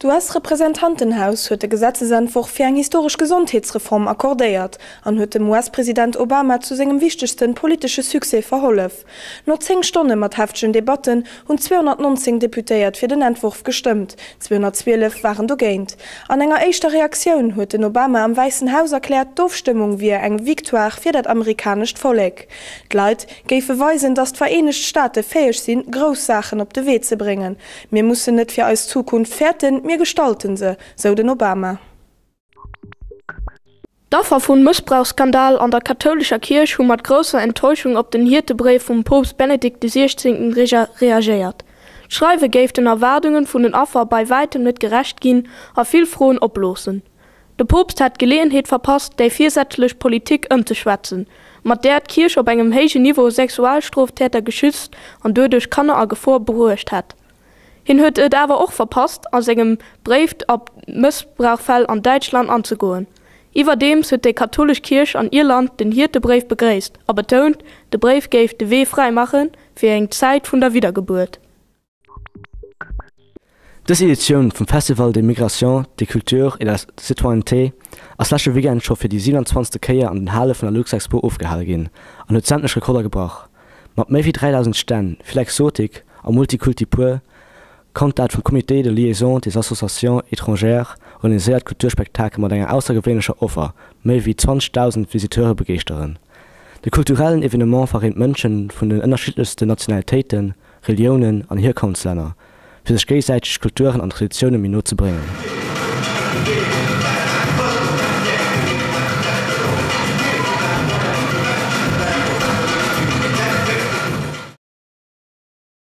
Du hast Repräsentantenhaus huet de Gesetzesentwurf fir eng historisch Gesundheitsreform akkordéiert an huet dem US-Präsident Obama zu segem wichtigsten politische Succès verhollef. No 10 Stunden mat heftschen Debatten und 219 Deputéiert fir den Entwurf gestimmt. 212 waren dogéint. An enger eischter Reaktion huet den Obama am Weißen Haus erklärt, d'Ofstimmung wie eng Viktoire fir dat amerikanischt Volk. D'Leit géife weisen, dass d'Vereinigte Staaten fähig sinn, Großsachen op de Weg zu bringen. Mir mussssen net fir als Zukunft fährten, mir gestalten se, so den Obama. Dafür vun Missbrauchsskandal an der katholischer Kirche mat grosser Enttäuschung op den Hirtebrief vum Papst Benedikt XVI. Reagiert. Schreiwe géif den Erwartungen vun den Affer bei weitem net gerecht gin a viel frohen oplosen. De Papst hat Gelegenheit verpasst, déi viersätzlech Politik ëmzuschwätzen, mat der d'Kirch op engem héigen Niveau Sexualstraftäter geschützt an dodurch Kanner a Gefahr beruhigt hat. Hin huet et awer och verpasst, an segem Brief op Missbrauchfall an Deutschland anzugoen. Iwerdems huet de katholisch Kirch an Irland den Hirtebrief begräst, a betont, de Brief géif de Wee freimachen fir eng Zeit vun der Wiedergeburt. Dis Edition vom Festival de Migration, de Culture et la Citoyenneté ass lache Weekend scho fir die 27. Keier an den Halle vun der Luxexpo aufgehalen gin, an huet sämtlech Rekorder gebracht. Mat méi wie 3000 Stänn, viel Exotik a Multikulti pur, kommt dat vom Comité de Liaison des Associations étrangères organisiert Kulturspektakel mat enger außergewöhnlicher Offer, méi wie 20.000 Visiteure begeisteren. De kulturellen Evenement vereint Mënschen vun den unterschiedlichsten Nationalitäten, Religionen an Herkunftsländer, fir sech gegenseitig Kulturen an Traditionen Minot zu bringen.